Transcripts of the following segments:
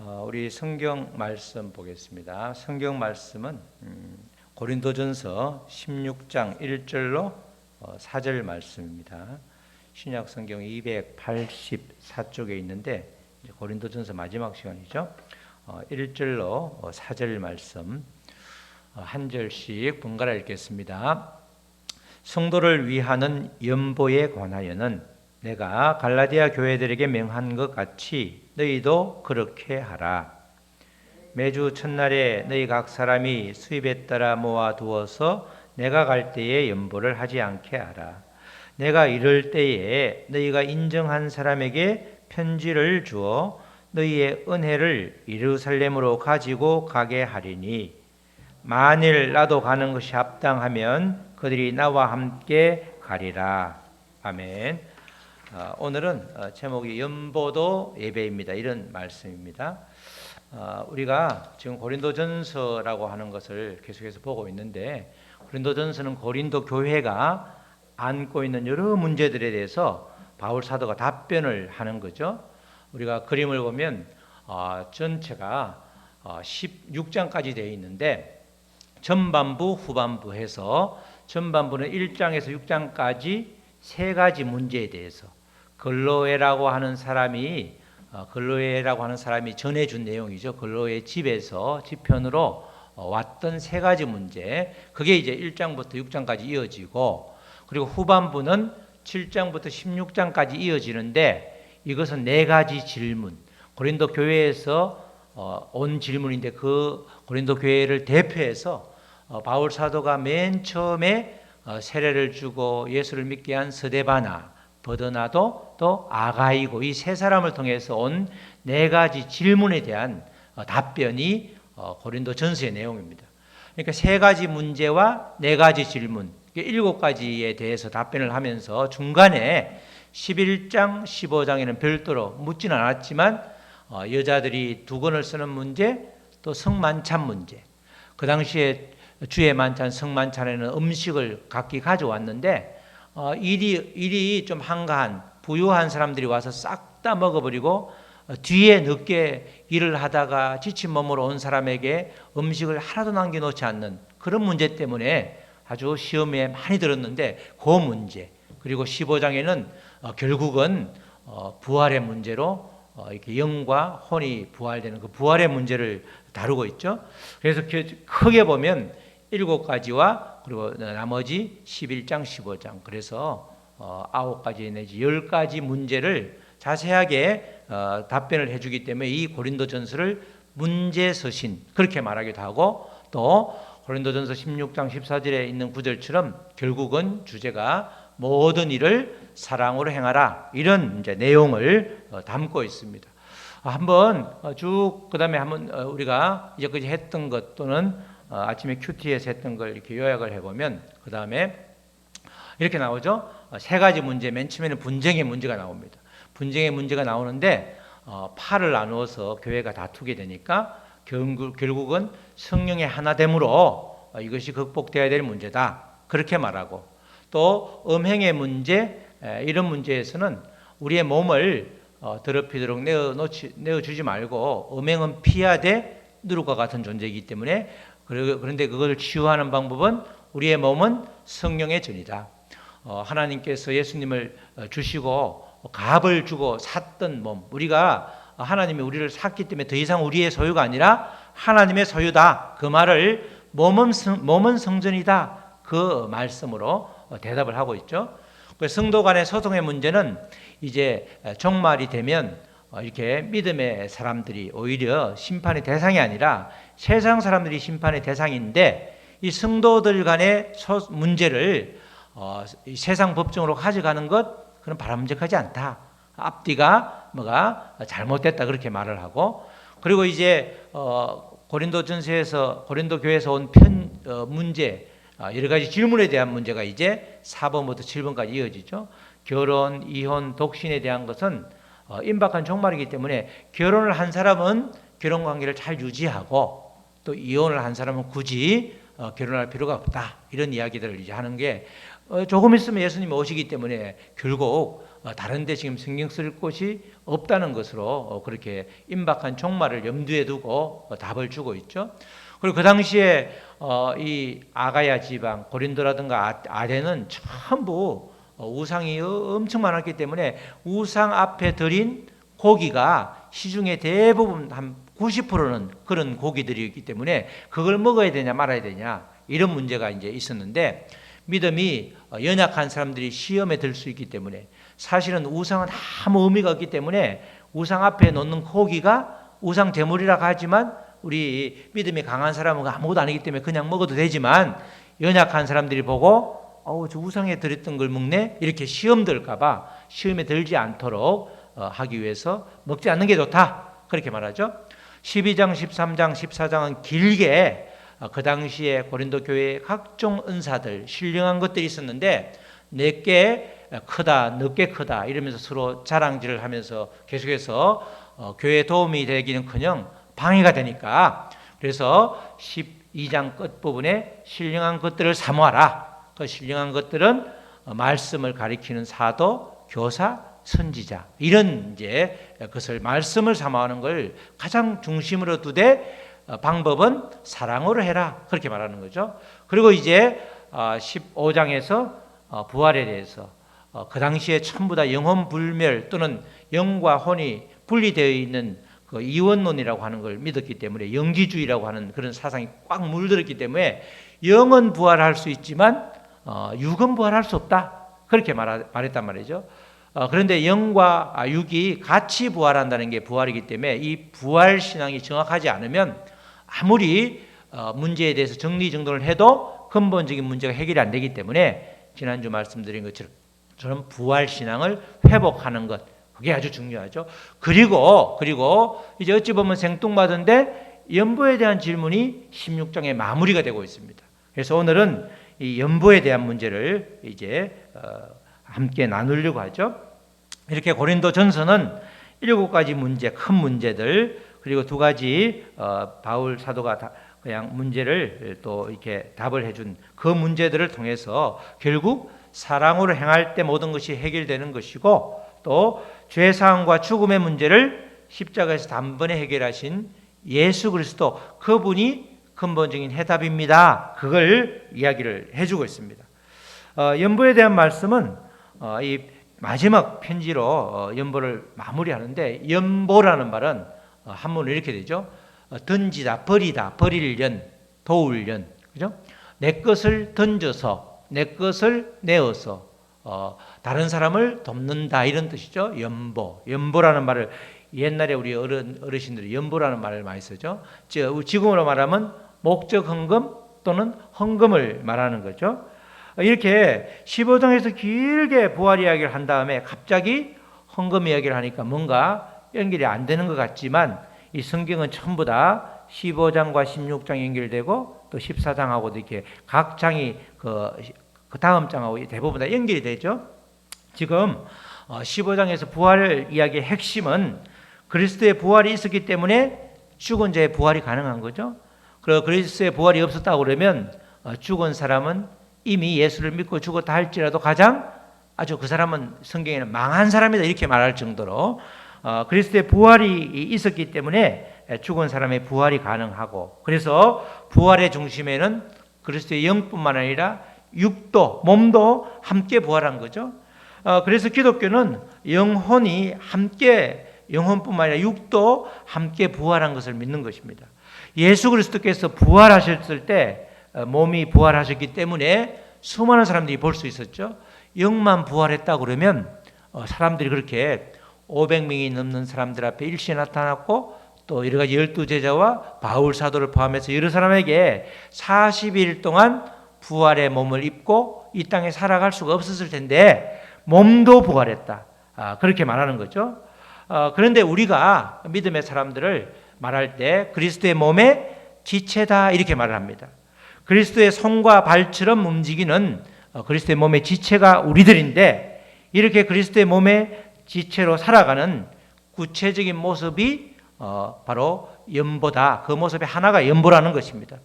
우리 성경 말씀 보겠습니다. 성경 말씀은 고린도전서 16장 1절로 4절 말씀입니다. 신약 성경 284쪽에 있는데 고린도전서 마지막 시간이죠. 1절로 4절 말씀 한 절씩 번갈아 읽겠습니다. 성도를 위하는 연보에 관하여는 내가 갈라디아 교회들에게 명한 것 같이 너희도 그렇게 하라. 매주 첫날에 너희 각 사람이 수입에 따라 모아두어서 내가 갈 때에 연보를 하지 않게 하라. 내가 이럴 때에 너희가 인정한 사람에게 편지를 주어 너희의 은혜를 예루살렘으로 가지고 가게 하리니 만일 나도 가는 것이 합당하면 그들이 나와 함께 가리라. 아멘. 오늘은 제목이 연보도 예배입니다. 이런 말씀입니다. 우리가 지금 고린도전서라고 하는 것을 계속해서 보고 있는데 고린도전서는 고린도 교회가 안고 있는 여러 문제들에 대해서 바울 사도가 답변을 하는 거죠. 우리가 그림을 보면 전체가 16장까지 되어 있는데 전반부, 후반부 해서 전반부는 1장에서 6장까지 세 가지 문제에 대해서 글로에라고 하는 사람이 전해준 내용이죠. 글로에 집에서 지편으로 왔던 세 가지 문제, 그게 이제 1장부터 6장까지 이어지고, 그리고 후반부는 7장부터 16장까지 이어지는데 이것은 네 가지 질문, 고린도 교회에서 온 질문인데 그 고린도 교회를 대표해서 바울 사도가 맨 처음에 세례를 주고 예수를 믿게 한 스데바나, 버드나도 또 아가이고 이 세 사람을 통해서 온 네 가지 질문에 대한 답변이 고린도 전서의 내용입니다. 그러니까 세 가지 문제와 네 가지 질문, 7가지에 대해서 답변을 하면서 중간에 11장, 15장에는 별도로 묻지는 않았지만 여자들이 두건을 쓰는 문제, 또 성만찬 문제. 그 당시에 주의 만찬, 성만찬에는 음식을 각기 가져왔는데 일이 좀 한가한 부유한 사람들이 와서 싹 다 먹어버리고 뒤에 늦게 일을 하다가 지친 몸으로 온 사람에게 음식을 하나도 남겨놓지 않는 그런 문제 때문에 아주 시험에 많이 들었는데 그 문제, 그리고 15장에는 결국은 부활의 문제로 이렇게 영과 혼이 부활되는 그 부활의 문제를 다루고 있죠. 그래서 크게 보면 7가지와 그리고 나머지 11장, 15장, 그래서 9가지 내지 10가지 문제를 자세하게 답변을 해주기 때문에 이 고린도전서를 문제서신 그렇게 말하기도 하고, 또 고린도전서 16장 14절에 있는 구절처럼 결국은 주제가 모든 일을 사랑으로 행하라, 이런 이제 내용을 담고 있습니다. 한번 쭉 그다음에 한번 우리가 이제까지 했던 것 또는 아침에 큐티에서 했던 걸 이렇게 요약을 해보면 그 다음에 이렇게 나오죠. 세 가지 문제, 맨 처음에는 분쟁의 문제가 나옵니다. 분쟁의 문제가 나오는데 파를 나누어서 교회가 다투게 되니까 결국은 성령의 하나됨으로 이것이 극복되어야 될 문제다, 그렇게 말하고, 또 음행의 문제, 이런 문제에서는 우리의 몸을 더럽히도록 내어주지 말고 음행은 피하되 누룩과 같은 존재이기 때문에, 그런데 그걸 치유하는 방법은 우리의 몸은 성령의 전이다. 하나님께서 예수님을 주시고 값을 주고 샀던 몸, 우리가 하나님이 우리를 샀기 때문에 더 이상 우리의 소유가 아니라 하나님의 소유다, 그 말을 몸은 성전이다, 그 말씀으로 대답을 하고 있죠. 성도 간의 소통의 문제는 이제 종말이 되면 이렇게 믿음의 사람들이 오히려 심판의 대상이 아니라 세상 사람들이 심판의 대상인데, 이 성도들 간의 문제를 세상 법정으로 가져가는 것, 그건 바람직하지 않다. 앞뒤가 뭐가 잘못됐다, 그렇게 말을 하고, 그리고 이제 고린도전서에서 고린도 교회에서 온 문제, 여러 가지 질문에 대한 문제가 이제 4번부터 7번까지 이어지죠. 결혼, 이혼, 독신에 대한 것은 임박한 종말이기 때문에 결혼을 한 사람은 결혼관계를 잘 유지하고 또 이혼을 한 사람은 굳이 결혼할 필요가 없다, 이런 이야기들을 이제 하는 게 조금 있으면 예수님이 오시기 때문에 결국 다른 데 지금 신경 쓸 곳이 없다는 것으로 그렇게 임박한 종말을 염두에 두고 답을 주고 있죠. 그리고 그 당시에 이 아가야 지방, 고린도라든가 아덴은 전부 우상이 엄청 많았기 때문에 우상 앞에 드린 고기가 시중에 대부분 한 90%는 그런 고기들이기 때문에 그걸 먹어야 되냐 말아야 되냐 이런 문제가 이제 있었는데, 믿음이 연약한 사람들이 시험에 들 수 있기 때문에, 사실은 우상은 아무 의미가 없기 때문에 우상 앞에 놓는 고기가 우상 제물이라고 하지만 우리 믿음이 강한 사람은 아무것도 아니기 때문에 그냥 먹어도 되지만, 연약한 사람들이 보고 저 우상에 들었던 걸 먹네 이렇게 시험 들까봐 시험에 들지 않도록 하기 위해서 먹지 않는 게 좋다 그렇게 말하죠. 12장, 13장, 14장은 길게 그 당시에 고린도 교회의 각종 은사들, 신령한 것들이 있었는데 내게 크다, 너게 크다 이러면서 서로 자랑질을 하면서 계속해서 교회에 도움이 되기는커녕 방해가 되니까, 그래서 12장 끝부분에 신령한 것들을 사모하라. 그 신령한 것들은 말씀을 가리키는 사도, 교사, 선지자, 이런 이제 그것을 말씀을 사모하는 걸 가장 중심으로 두되 방법은 사랑으로 해라 그렇게 말하는 거죠. 그리고 이제 15장에서 부활에 대해서 그 당시에 전부 다 영혼 불멸 또는 영과 혼이 분리되어 있는 그 이원론이라고 하는 걸 믿었기 때문에, 영지주의라고 하는 그런 사상이 꽉 물들었기 때문에 영은 부활할 수 있지만 육은 부활할 수 없다 그렇게 말했단 말이죠. 그런데 영과 육이 같이 부활한다는 게 부활이기 때문에 이 부활 신앙이 정확하지 않으면 아무리 문제에 대해서 정리정돈을 해도 근본적인 문제가 해결이 안 되기 때문에, 지난주 말씀드린 것처럼 부활 신앙을 회복하는 것, 그게 아주 중요하죠. 그리고 이제 어찌 보면 생뚱맞은데 연보에 대한 질문이 16장에 마무리가 되고 있습니다. 그래서 오늘은 이 연보에 대한 문제를 이제 함께 나누려고 하죠. 이렇게 고린도 전서는 7가지 문제, 큰 문제들, 그리고 2가지 바울 사도가 그냥 문제를 또 이렇게 답을 해준 그 문제들을 통해서 결국 사랑으로 행할 때 모든 것이 해결되는 것이고, 또 죄사함과 죽음의 문제를 십자가에서 단번에 해결하신 예수 그리스도, 그분이 근본적인 해답입니다. 그걸 이야기를 해주고 있습니다. 연보에 대한 말씀은 이 마지막 편지로 연보를 마무리하는데, 연보라는 말은 한문으로 이렇게 되죠. 던지다, 버리다, 버릴 연, 도울 연, 그죠? 내 것을 던져서, 내 것을 내어서 다른 사람을 돕는다 이런 뜻이죠. 연보. 연보라는 말을 옛날에 우리 어르신들이 연보라는 말을 많이 쓰죠. 지금으로 말하면 목적 헌금 또는 헌금을 말하는 거죠. 이렇게 15장에서 길게 부활 이야기를 한 다음에 갑자기 헌금 이야기를 하니까 뭔가 연결이 안 되는 것 같지만, 이 성경은 전부 다 15장과 16장 연결되고 또 14장하고도 이렇게 각 장이 그 다음 장하고 대부분 다 연결이 되죠. 지금 15장에서 부활 이야기의 핵심은 그리스도의 부활이 있었기 때문에 죽은 자의 부활이 가능한 거죠. 그리고 그리스도의 부활이 없었다고 그러면 죽은 사람은 이미 예수를 믿고 죽었다 할지라도 가장 아주 그 사람은 성경에는 망한 사람이다 이렇게 말할 정도로 그리스도의 부활이 있었기 때문에 죽은 사람의 부활이 가능하고, 그래서 부활의 중심에는 그리스도의 영뿐만 아니라 육도, 몸도 함께 부활한 거죠. 그래서 기독교는 영혼이 함께, 영혼뿐만 아니라 육도 함께 부활한 것을 믿는 것입니다. 예수 그리스도께서 부활하셨을 때 몸이 부활하셨기 때문에 수많은 사람들이 볼 수 있었죠. 영만 부활했다고 그러면 사람들이 그렇게 500명이 넘는 사람들 앞에 일시에 나타났고, 또 여러 가지 12제자와 바울 사도를 포함해서 여러 사람에게 40일 동안 부활의 몸을 입고 이 땅에 살아갈 수가 없었을 텐데 몸도 부활했다. 그렇게 말하는 거죠. 그런데 우리가 믿음의 사람들을 말할 때 그리스도의 몸의 지체다 이렇게 말을 합니다. 그리스도의 손과 발처럼 움직이는 그리스도의 몸의 지체가 우리들인데, 이렇게 그리스도의 몸의 지체로 살아가는 구체적인 모습이 바로 연보다. 그 모습의 하나가 연보라는 것입니다.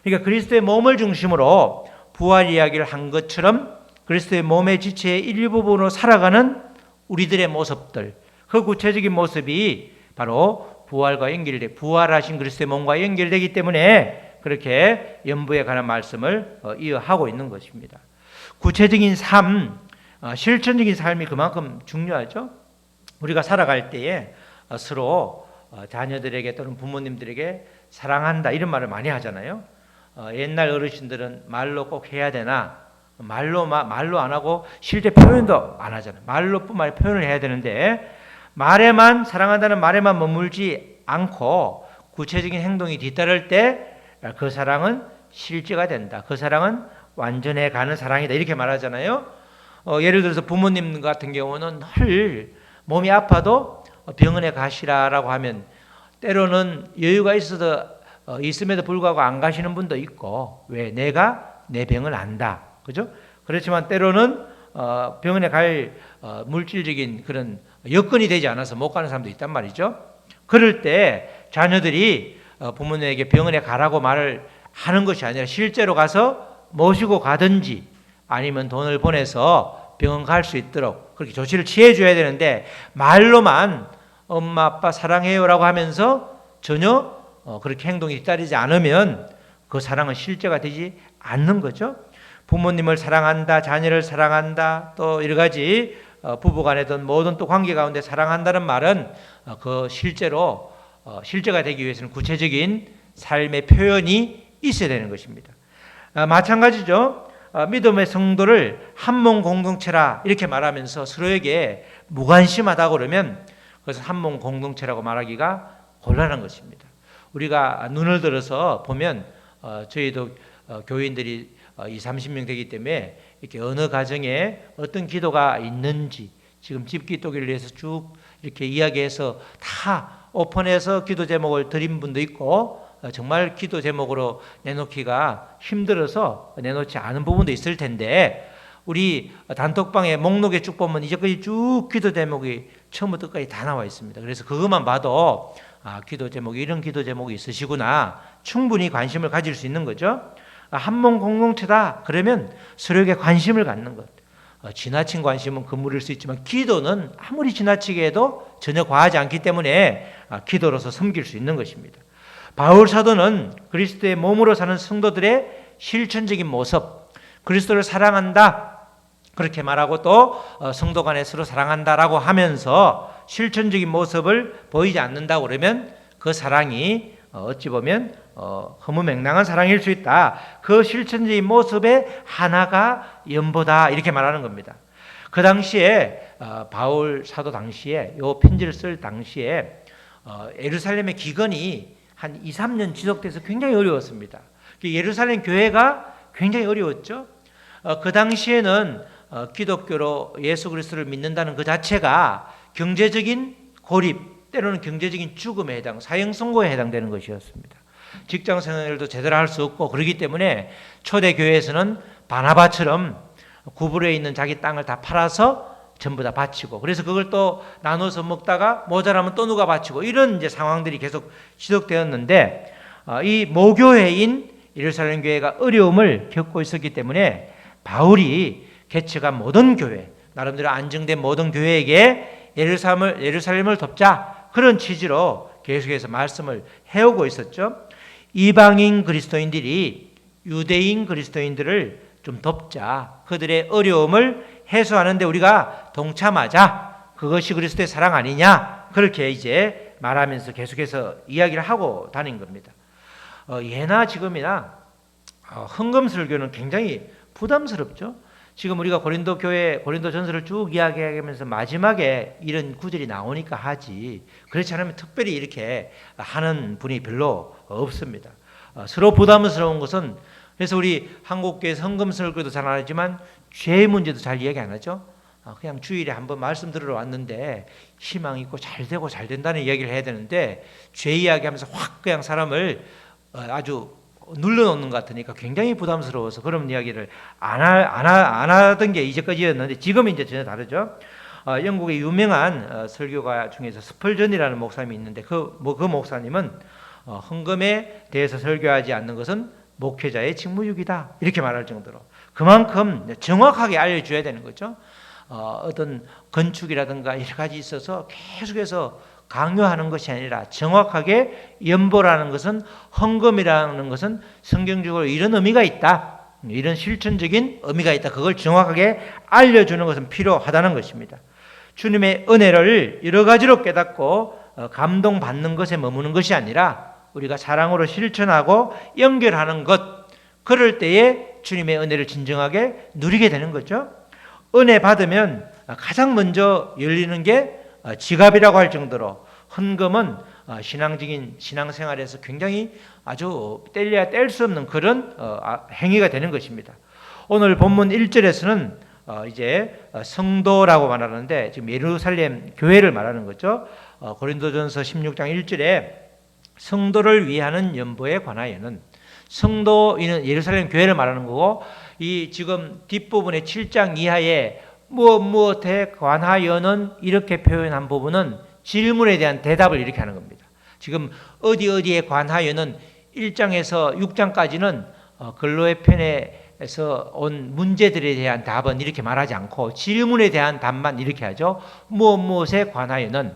그러니까 그리스도의 몸을 중심으로 부활 이야기를 한 것처럼 그리스도의 몸의 지체의 일부분으로 살아가는 우리들의 모습들, 그 구체적인 모습이 바로 부활과 연결돼 부활하신 그리스도의 몸과 연결되기 때문에 그렇게 연부에 관한 말씀을 이어하고 있는 것입니다. 구체적인 삶, 실천적인 삶이 그만큼 중요하죠. 우리가 살아갈 때에 서로 자녀들에게 또는 부모님들에게 사랑한다 이런 말을 많이 하잖아요. 옛날 어르신들은 말로 꼭 해야 되나, 말로 안 하고 실제 표현도 안 하잖아요. 말로뿐만 아니라 표현을 해야 되는데 말에만, 사랑한다는 말에만 머물지 않고 구체적인 행동이 뒤따를 때 그 사랑은 실제가 된다. 그 사랑은 완전해 가는 사랑이다. 이렇게 말하잖아요. 예를 들어서 부모님 같은 경우는 늘 몸이 아파도 병원에 가시라라고 하면 때로는 여유가 있음에도 불구하고 안 가시는 분도 있고, 왜? 내가 내 병을 안다. 그죠? 그렇지만 때로는 병원에 갈 물질적인 그런 여건이 되지 않아서 못 가는 사람도 있단 말이죠. 그럴 때 자녀들이 부모님에게 병원에 가라고 말을 하는 것이 아니라 실제로 가서 모시고 가든지 아니면 돈을 보내서 병원 갈 수 있도록 그렇게 조치를 취해 줘야 되는데 말로만 엄마 아빠 사랑해요라고 하면서 전혀 그렇게 행동이 뒤따르지 않으면 그 사랑은 실제가 되지 않는 거죠. 부모님을 사랑한다, 자녀를 사랑한다, 또 여러 가지 부부간에든 모든 또 관계 가운데 사랑한다는 말은 그 실제가 되기 위해서는 구체적인 삶의 표현이 있어야 되는 것입니다. 마찬가지죠. 믿음의 성도를 한 몸 공동체라 이렇게 말하면서 서로에게 무관심하다고 그러면 그것은 한 몸 공동체라고 말하기가 곤란한 것입니다. 우리가 눈을 들어서 보면 저희도 교인들이 20-30명 되기 때문에 이렇게 어느 가정에 어떤 기도가 있는지 지금 집기도기를 위해서 쭉 이렇게 이야기해서 다 오픈해서 기도 제목을 드린 분도 있고 정말 기도 제목으로 내놓기가 힘들어서 내놓지 않은 부분도 있을 텐데 우리 단톡방에 목록에 쭉 보면 이제까지 쭉 기도 제목이 처음부터 끝까지 다 나와 있습니다. 그래서 그것만 봐도 기도 제목이 이런 기도 제목이 있으시구나 충분히 관심을 가질 수 있는 거죠. 한 몸 공동체다 그러면 서로에게 관심을 갖는 것. 지나친 관심은 금물일 수 있지만 기도는 아무리 지나치게 해도 전혀 과하지 않기 때문에 기도로서 섬길 수 있는 것입니다. 바울 사도는 그리스도의 몸으로 사는 성도들의 실천적인 모습, 그리스도를 사랑한다 그렇게 말하고 또 성도 간에 서로 사랑한다라고 하면서 실천적인 모습을 보이지 않는다고 그러면 그 사랑이 어찌 보면 허무맹랑한 사랑일 수 있다. 그 실천적인 모습의 하나가 연보다 이렇게 말하는 겁니다. 그 당시에 바울 사도 당시에 이 편지를 쓸 당시에 예루살렘의 기근이 한 2-3년 지속돼서 굉장히 어려웠습니다. 예루살렘 교회가 굉장히 어려웠죠. 그 당시에는 기독교로 예수 그리스도를 믿는다는 그 자체가 경제적인 고립, 때로는 경제적인 죽음에 해당, 사형 선고에 해당되는 것이었습니다. 직장 생활도 제대로 할 수 없고 그렇기 때문에 초대 교회에서는 바나바처럼 구부러에 있는 자기 땅을 다 팔아서 전부 다 바치고 그래서 그걸 또 나눠서 먹다가 모자라면 또 누가 바치고 이런 이제 상황들이 계속 지속되었는데 이 모교회인 예루살렘 교회가 어려움을 겪고 있었기 때문에 바울이 개척한 모든 교회, 나름대로 안정된 모든 교회에게 예루살렘을 돕자 그런 취지로 계속해서 말씀을 해오고 있었죠. 이방인 그리스도인들이 유대인 그리스도인들을 좀 돕자. 그들의 어려움을 해소하는 데 우리가 동참하자. 그것이 그리스도의 사랑 아니냐. 그렇게 이제 말하면서 계속해서 이야기를 하고 다닌 겁니다. 예나 지금이나 헌금 설교는 굉장히 부담스럽죠. 지금 우리가 고린도 교회, 고린도 전서를 쭉 이야기하면서 마지막에 이런 구절이 나오니까 하지. 그렇지 않으면 특별히 이렇게 하는 분이 별로 없습니다. 서로 부담스러운 것은 그래서 우리 한국교회 헌금 설교도 잘 안 하지만 죄의 문제도 잘 이야기 안 하죠. 그냥 주일에 한번 말씀 들으러 왔는데 희망 있고 잘 되고 잘 된다는 이야기를 해야 되는데 죄 이야기하면서 확 그냥 사람을 아주 눌러놓는 것 같으니까 굉장히 부담스러워서 그런 이야기를 안 하던 게 이제까지였는데 지금은 이제 전혀 다르죠. 영국의 유명한 설교가 중에서 스펄전이라는 목사님이 있는데 그 목사님은 헌금에 대해서 설교하지 않는 것은 목회자의 직무유기다 이렇게 말할 정도로 그만큼 정확하게 알려줘야 되는 거죠. 어떤 건축이라든가 여러 가지 있어서 계속해서 강요하는 것이 아니라 정확하게 연보라는 것은, 헌금이라는 것은 성경적으로 이런 의미가 있다, 이런 실천적인 의미가 있다, 그걸 정확하게 알려주는 것은 필요하다는 것입니다. 주님의 은혜를 여러 가지로 깨닫고 감동받는 것에 머무는 것이 아니라 우리가 사랑으로 실천하고 연결하는 것, 그럴 때에 주님의 은혜를 진정하게 누리게 되는 거죠. 은혜 받으면 가장 먼저 열리는 게 지갑이라고 할 정도로 헌금은 신앙적인 신앙생활에서 굉장히 아주 뗄래야 뗄 수 없는 그런 행위가 되는 것입니다. 오늘 본문 1절에서는 이제 성도라고 말하는데 지금 예루살렘 교회를 말하는 거죠. 고린도전서 16장 1절에 성도를 위하는 연보에 관하여는, 성도인은 예루살렘 교회를 말하는 거고, 이 지금 뒷부분의 7장 이하에 무엇에 관하여는 이렇게 표현한 부분은 질문에 대한 대답을 이렇게 하는 겁니다. 지금 어디에 관하여는 1장에서 6장까지는 근로의 편에서 온 문제들에 대한 답은 이렇게 말하지 않고 질문에 대한 답만 이렇게 하죠. 무엇에 관하여는,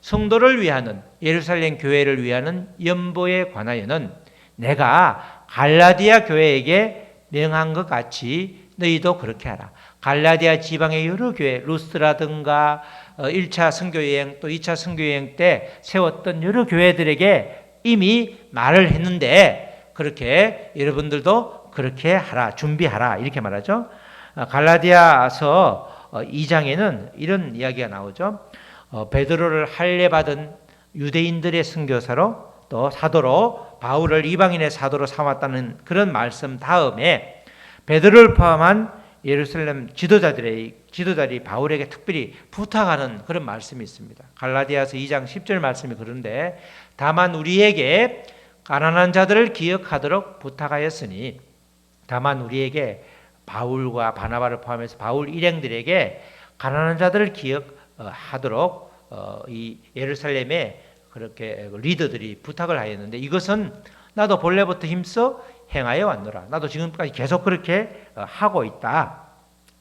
성도를 위하는, 예루살렘 교회를 위하는 연보에 관하여는 내가 갈라디아 교회에게 명한 것 같이 너희도 그렇게 하라. 갈라디아 지방의 여러 교회, 루스라든가 1차 선교여행 또 2차 선교여행 때 세웠던 여러 교회들에게 이미 말을 했는데 그렇게 여러분들도 그렇게 하라, 준비하라, 이렇게 말하죠. 갈라디아서 2장에는 이런 이야기가 나오죠. 베드로를 할례받은 유대인들의 선교사로 또 사도로, 바울을 이방인의 사도로 삼았다는 그런 말씀 다음에 베드로를 포함한 예루살렘 지도자들이 바울에게 특별히 부탁하는 그런 말씀이 있습니다. 갈라디아서 2장 10절 말씀이 그런데, 다만 우리에게 가난한 자들을 기억하도록 부탁하였으니, 다만 우리에게, 바울과 바나바를 포함해서 바울 일행들에게 가난한 자들을 기억하도록 이 예루살렘에 그렇게 리더들이 부탁을 하였는데, 이것은 나도 본래부터 힘써 행하여 왔노라. 나도 지금까지 계속 그렇게 하고 있다.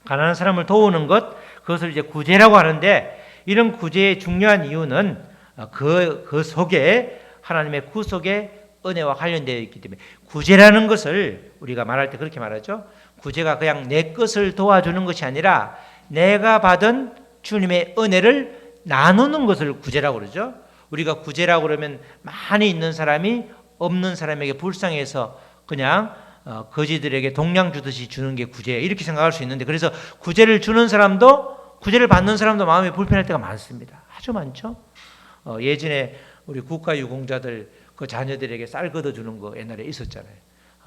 가난한 사람을 도우는 것, 그것을 이제 구제라고 하는데, 이런 구제의 중요한 이유는 그 속에 하나님의 구속의 은혜와 관련되어 있기 때문에, 구제라는 것을 우리가 말할 때 그렇게 말하죠. 구제가 그냥 내 것을 도와주는 것이 아니라 내가 받은 주님의 은혜를 나누는 것을 구제라고 그러죠. 우리가 구제라고 그러면 많이 있는 사람이 없는 사람에게 불쌍해서 그냥 거지들에게 동량 주듯이 주는 게 구제예요, 이렇게 생각할 수 있는데, 그래서 구제를 주는 사람도, 구제를 받는 사람도 마음이 불편할 때가 많습니다. 아주 많죠. 예전에 우리 국가유공자들 그 자녀들에게 쌀 걷어주는 거 옛날에 있었잖아요.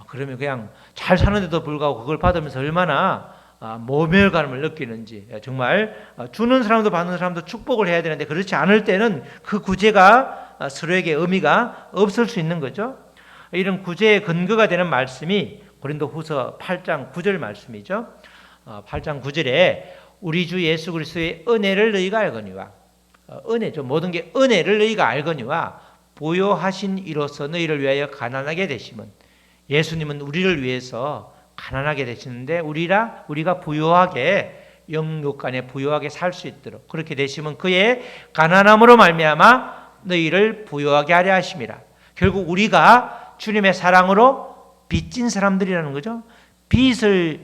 그러면 그냥 잘 사는데도 불구하고 그걸 받으면서 얼마나 모멸감을 느끼는지, 정말 주는 사람도 받는 사람도 축복을 해야 되는데 그렇지 않을 때는 그 구제가 서로에게 의미가 없을 수 있는 거죠. 이런 구제의 근거가 되는 말씀이 고린도후서 8장 9절 말씀이죠. 8장 9절에 우리 주 예수 그리스도의 은혜를 너희가 알거니와, 은혜죠. 모든 게 은혜를 너희가 알거니와 부요하신 이로써 너희를 위하여 가난하게 되심은, 예수님은 우리를 위해서 가난하게 되시는데 우리가 부요하게, 영육간에 부요하게 살 수 있도록 그렇게 되시면 그의 가난함으로 말미암아 너희를 부요하게 하려 하심이라. 결국 우리가 주님의 사랑으로 빚진 사람들이라는 거죠. 빚을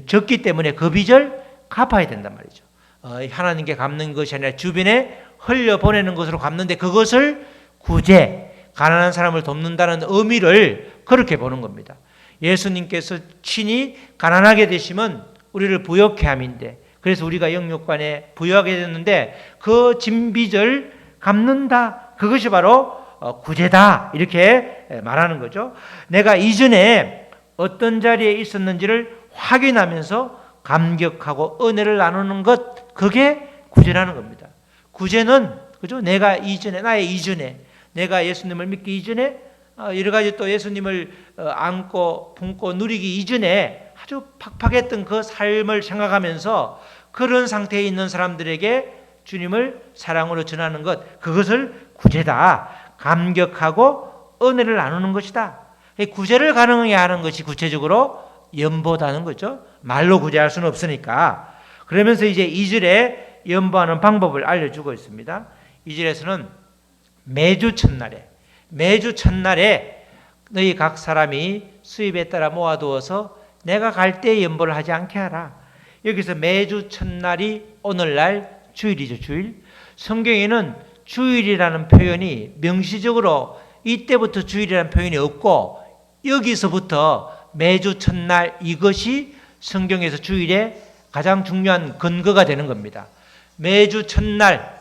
졌기 때문에 그 빚을 갚아야 된단 말이죠. 하나님께 갚는 것이 아니라 주변에 흘려보내는 것으로 갚는데, 그것을 구제, 가난한 사람을 돕는다는 의미를 그렇게 보는 겁니다. 예수님께서 친히 가난하게 되시면 우리를 부욕해 함인데, 그래서 우리가 영육간에 부유하게 됐는데 그 진 빚을 갚는다, 그것이 바로 구제다, 이렇게 말하는 거죠. 내가 이전에 어떤 자리에 있었는지를 확인하면서 감격하고 은혜를 나누는 것, 그게 구제라는 겁니다. 구제는, 그죠? 내가 이전에, 나의 이전에, 내가 예수님을 믿기 이전에, 여러 가지 또 예수님을 안고 품고 누리기 이전에 아주 팍팍했던 그 삶을 생각하면서 그런 상태에 있는 사람들에게 주님을 사랑으로 전하는 것, 그것을 구제다, 감격하고 은혜를 나누는 것이다. 구제를 가능하게 하는 것이 구체적으로 연보다는 거죠. 말로 구제할 수는 없으니까. 그러면서 이제 2절에 연보하는 방법을 알려주고 있습니다. 2절에서는 매주 첫날에 너희 각 사람이 수입에 따라 모아두어서 내가 갈 때 연보를 하지 않게 하라. 여기서 매주 첫날이 오늘날 주일이죠. 주일. 성경에는 주일이라는 표현이 명시적으로 이때부터 주일이라는 표현이 없고 여기서부터 매주 첫날 이것이 성경에서 주일의 가장 중요한 근거가 되는 겁니다. 매주 첫날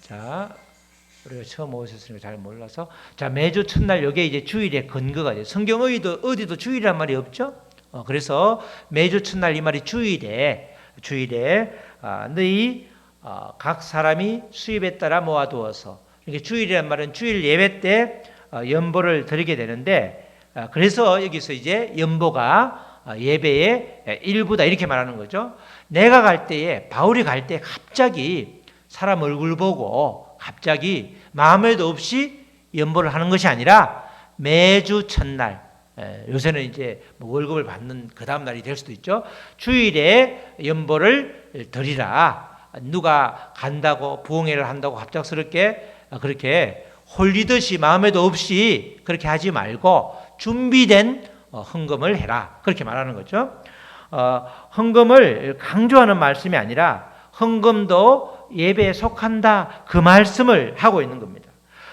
자, 우리가 처음 오셨으니까 잘 몰라서 자, 매주 첫날 이게 이제 주일의 근거가 돼요. 성경 어디도 주일이란 말이 없죠. 그래서 매주 첫날 이 말이 주일에 너희 각 사람이 수입에 따라 모아두어서 이게 주일이란 말은 주일 예배 때 연보를 드리게 되는데 그래서 여기서 이제 연보가 예배의 일부다 이렇게 말하는 거죠. 내가 갈 때에 바울이 갈 때 갑자기 사람 얼굴 보고 갑자기 마음에도 없이 연보를 하는 것이 아니라 매주 첫날 요새는 이제 뭐 월급을 받는 그 다음 날이 될 수도 있죠. 주일에 연보를 드리라. 누가 간다고 부흥회를 한다고 갑작스럽게 그렇게 홀리듯이 마음에도 없이 그렇게 하지 말고 준비된 헌금을 해라. 그렇게 말하는 거죠. 헌금을 강조하는 말씀이 아니라 헌금도 예배에 속한다. 그 말씀을 하고 있는 겁니다.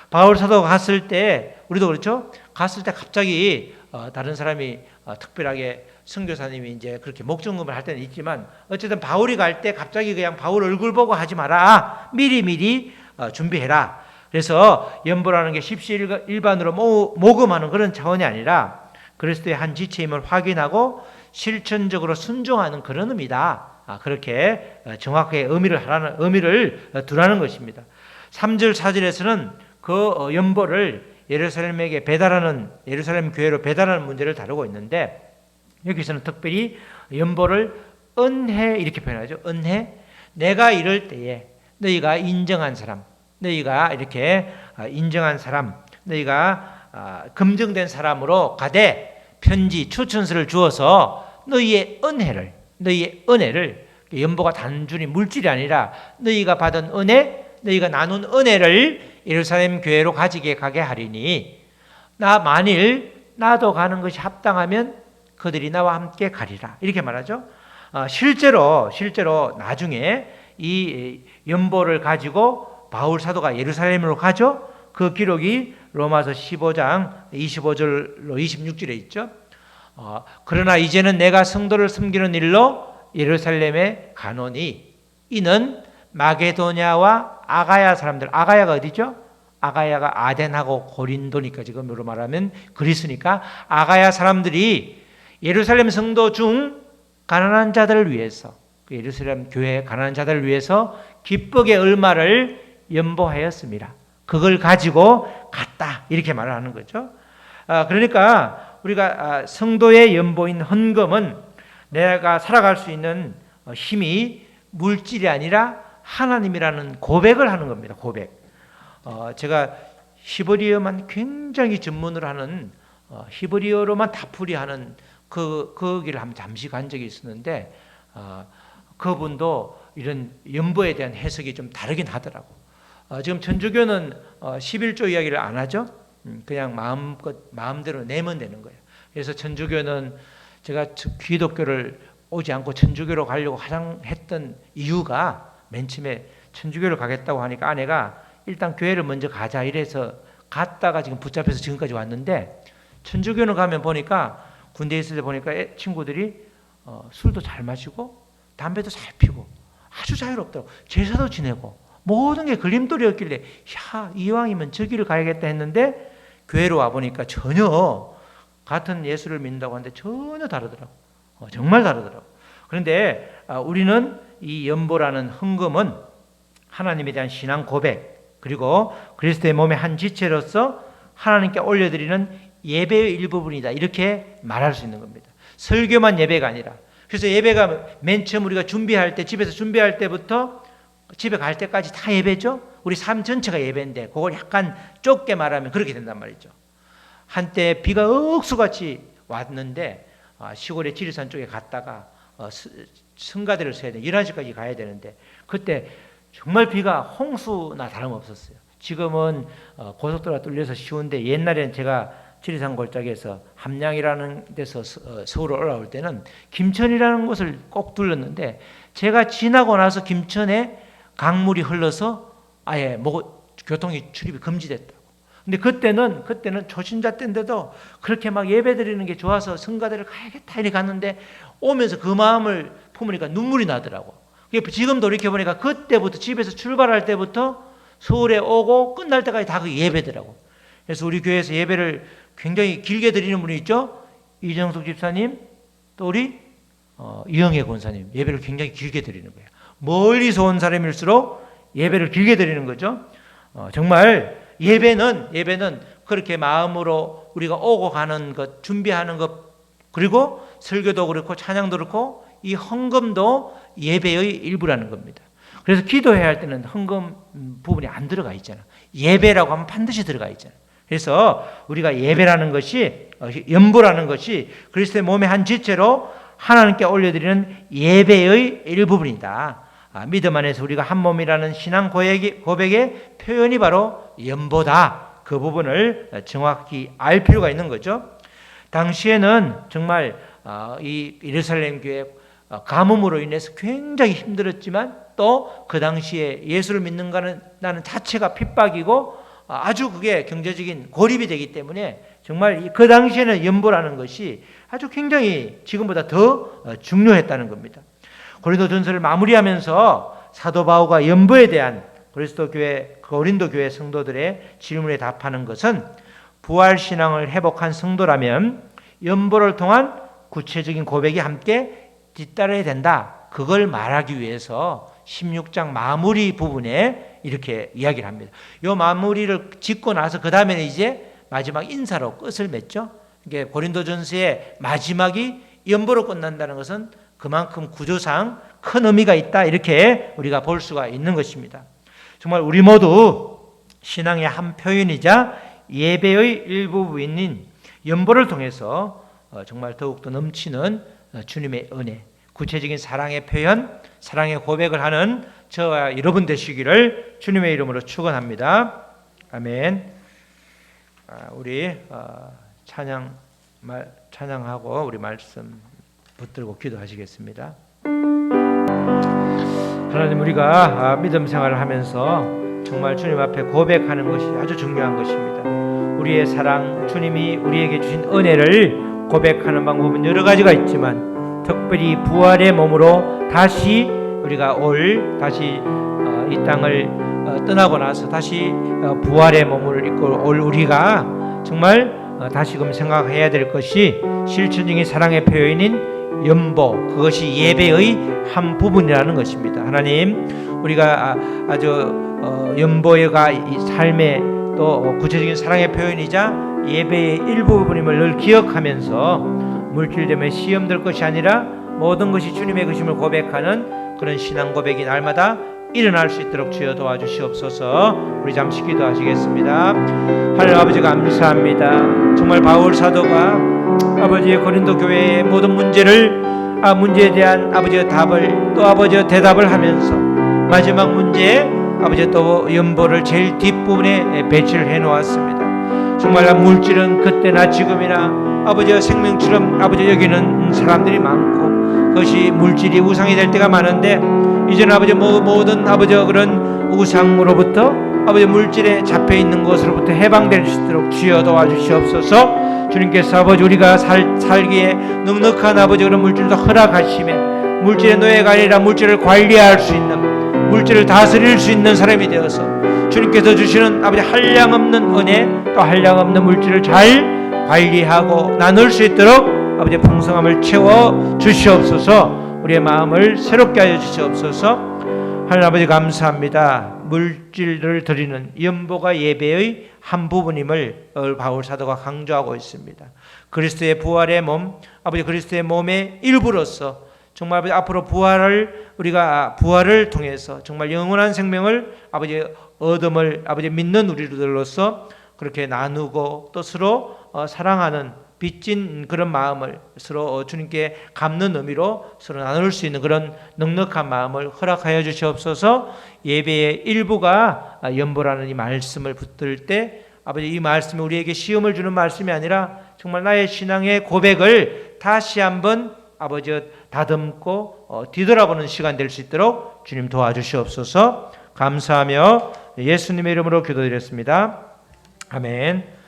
바울 사도가 갔을 때 우리도 그렇죠. 갔을 때 갑자기 다른 사람이 특별하게 선교사님이 이제 그렇게 목적금을 할 때는 있지만 어쨌든 바울이 갈 때 갑자기 그냥 바울 얼굴 보고 하지 마라. 미리 준비해라. 그래서 연보라는 게 십시일반으로 모금하는 그런 차원이 아니라 그리스도의 한 지체임을 확인하고 실천적으로 순종하는 그런 의미다. 그렇게 정확하게 의미를 두라는 것입니다. 3절 4절에서는 그 연보를 예루살렘 교회로 배달하는 문제를 다루고 있는데 여기서는 특별히 연보를 은혜 이렇게 표현하죠. 은혜. 내가 이럴 때에 너희가 인정한 사람, 너희가 이렇게 인정한 사람, 너희가 검증된 사람으로 가되 편지 추천서를 주어서 너희의 은혜를 연보가 단순히 물질이 아니라 너희가 받은 은혜, 너희가 나눈 은혜를 예루살렘 교회로 가지게 가게 하리니 만일 나도 가는 것이 합당하면 그들이 나와 함께 가리라. 이렇게 말하죠. 실제로 나중에 이 연보를 가지고 바울 사도가 예루살렘으로 가죠. 그 기록이 로마서 15장 25절로 26절에 있죠. 그러나 이제는 내가 성도를 섬기는 일로 예루살렘에 가노니 이는 마게도냐와 아가야 사람들, 아가야가 어디죠? 아가야가 아덴하고 고린도니까 지금으로 말하면 그리스니까 아가야 사람들이 예루살렘 성도 중 가난한 자들을 위해서 예루살렘 교회 가난한 자들을 위해서 기쁘게 얼마를 연보하였습니다. 그걸 가지고 갔다 이렇게 말을 하는 거죠. 그러니까 우리가 성도의 연보인 헌금은 내가 살아갈 수 있는 힘이 물질이 아니라 하나님이라는 고백을 하는 겁니다. 고백. 제가 히브리어만 굉장히 전문으로 하는 히브리어로만 다풀이하는 거기를 한번 잠시 간 적이 있었는데 그분도 이런 연보에 대한 해석이 좀 다르긴 하더라고. 지금 천주교는 11조 이야기를 안 하죠. 그냥 마음대로 내면 되는 거예요. 그래서 천주교는 제가 기독교를 오지 않고 천주교로 가려고 가장 했던 이유가 맨 처음에 천주교를 가겠다고 하니까 아내가 일단 교회를 먼저 가자 이래서 갔다가 지금 붙잡혀서 지금까지 왔는데 천주교는 가면 보니까 군대에 있을 때 보니까 친구들이 술도 잘 마시고 담배도 잘 피고 아주 자유롭더라고. 제사도 지내고 모든 게 걸림돌이었길래 이왕이면 저기를 가야겠다 했는데 교회로 와보니까 전혀 같은 예수를 믿는다고 하는데 전혀 다르더라고. 정말 다르더라고. 그런데 우리는 이 연보라는 헌금은 하나님에 대한 신앙 고백 그리고 그리스도의 몸의 한 지체로서 하나님께 올려드리는 예배의 일부분이다. 이렇게 말할 수 있는 겁니다. 설교만 예배가 아니라. 그래서 예배가 맨 처음 우리가 집에서 준비할 때부터 집에 갈 때까지 다 예배죠. 우리 삶 전체가 예배인데 그걸 약간 좁게 말하면 그렇게 된단 말이죠. 한때 비가 억수같이 왔는데 시골의 지리산 쪽에 갔다가 성가대를 서야 돼. 11시까지 가야 되는데 그때 정말 비가 홍수나 다름없었어요. 지금은 고속도로가 뚫려서 쉬운데 옛날에는 제가 지리산 골짜기에서 함량이라는 데서 서울을 올라올 때는 김천이라는 곳을 꼭 들렀는데 제가 지나고 나서 김천에 강물이 흘러서 아예 교통이 출입이 금지됐다고. 근데 그때는 초신자 때인데도 그렇게 막 예배 드리는 게 좋아서 성가대를 가야겠다 이렇게 갔는데 오면서 그 마음을 품으니까 눈물이 나더라고. 지금 돌이켜보니까 그때부터 집에서 출발할 때부터 서울에 오고 끝날 때까지 다 그 예배더라고. 그래서 우리 교회에서 예배를 굉장히 길게 드리는 분이 있죠. 이정숙 집사님, 또 우리 이영애 권사님 예배를 굉장히 길게 드리는 거예요. 멀리서 온 사람일수록 예배를 길게 드리는 거죠. 정말 예배는 그렇게 마음으로 우리가 오고 가는 것, 준비하는 것, 그리고 설교도 그렇고 찬양도 그렇고 이 헌금도 예배의 일부라는 겁니다. 그래서 기도해야 할 때는 헌금 부분이 안 들어가 있잖아. 예배라고 하면 반드시 들어가 있잖아. 그래서 우리가 예배라는 것이, 연보라는 것이 그리스도의 몸의 한 지체로 하나님께 올려드리는 예배의 일부분이다. 믿음 안에서 우리가 한 몸이라는 신앙 고백의 표현이 바로 연보다. 그 부분을 정확히 알 필요가 있는 거죠. 당시에는 정말 이 예루살렘 교회 가뭄으로 인해서 굉장히 힘들었지만 또 그 당시에 예수를 믿는가는 나는 자체가 핍박이고 아주 그게 경제적인 고립이 되기 때문에 정말 그 당시에는 연보라는 것이 아주 굉장히 지금보다 더 중요했다는 겁니다. 고린도전서를 마무리하면서 사도 바울과 연보에 대한 고린도 교회 성도들의 질문에 답하는 것은 부활 신앙을 회복한 성도라면 연보를 통한 구체적인 고백이 함께 뒤따라야 된다. 그걸 말하기 위해서 16장 마무리 부분에 이렇게 이야기를 합니다. 이 마무리를 짓고 나서 그 다음에는 이제 마지막 인사로 끝을 맺죠. 이게 고린도전서의 마지막이 연보로 끝난다는 것은 그만큼 구조상 큰 의미가 있다. 이렇게 우리가 볼 수가 있는 것입니다. 정말 우리 모두 신앙의 한 표현이자 예배의 일부분인 연보를 통해서 정말 더욱더 넘치는 주님의 은혜, 구체적인 사랑의 표현, 사랑의 고백을 하는 저와 여러분 되시기를 주님의 이름으로 축원합니다. 아멘. 우리 찬양하고 우리 말씀 붙들고 기도하시겠습니다. 하나님, 우리가 믿음 생활을 하면서 정말 주님 앞에 고백하는 것이 아주 중요한 것입니다. 우리의 사랑, 주님이 우리에게 주신 은혜를 고백하는 방법은 여러 가지가 있지만 특별히 부활의 몸으로 다시 우리가 다시 이 땅을 떠나고 나서 다시 부활의 몸을 입고 올 우리가 정말 다시금 생각해야 될 것이 실천적인 사랑의 표현인 연보, 그것이 예배의 한 부분이라는 것입니다. 하나님, 우리가 아주 연보가 이 삶의 또 구체적인 사랑의 표현이자 예배의 일부분임을 늘 기억하면서 물질 때문에 시험될 것이 아니라 모든 것이 주님의 것임을 고백하는 그런 신앙 고백이 날마다 일어날 수 있도록 주여 도와주시옵소서. 우리 잠시 기도하시겠습니다. 하나님 아버지 감사합니다. 정말 바울 사도가 아버지의 고린도 교회의 모든 문제에 대한 아버지의 답을 또 아버지의 대답을 하면서 마지막 문제에 아버지 또 연보를 제일 뒷부분에 배치를 해놓았습니다. 정말 물질은 그때나 지금이나 아버지의 생명처럼 아버지 여기는 사람들이 많고 그것이 물질이 우상이 될 때가 많은데 이제는 아버지 모든 아버지 그런 우상으로부터 아버지 물질에 잡혀 있는 것으로부터 해방될 수 있도록 주여 도와주시옵소서. 주님께서 아버지 우리가 살기에 넉넉한 아버지 그런 물질도 허락하시며 물질의 노예가 아니라 물질을 관리할 수 있는, 물질을 다스릴 수 있는 사람이 되어서 주님께서 주시는 아버지 한량없는 은혜 또 한량없는 물질을 잘 관리하고 나눌 수 있도록 아버지 풍성함을 채워 주시옵소서. 우리의 마음을 새롭게 하여 주시옵소서. 하나님 아버지 감사합니다. 물질을 드리는 연보가 예배의 한 부분임을 바울 사도가 강조하고 있습니다. 그리스도의 부활의 몸, 아버지 그리스도의 몸의 일부로서 정말 아버지 앞으로 우리가 부활을 통해서 정말 영원한 생명을 아버지 얻음을 아버지 믿는 우리들로서 그렇게 나누고 또 서로 사랑하는 빚진 그런 마음을 서로 주님께 갚는 의미로 서로 나눌 수 있는 그런 넉넉한 마음을 허락하여 주시옵소서. 예배의 일부가 연보라는 이 말씀을 붙들 때 아버지, 이 말씀이 우리에게 시험을 주는 말씀이 아니라 정말 나의 신앙의 고백을 다시 한번 아버지 다듬고 뒤돌아보는 시간 될 수 있도록 주님 도와주시옵소서. 감사하며 예수님의 이름으로 기도드렸습니다. 아멘.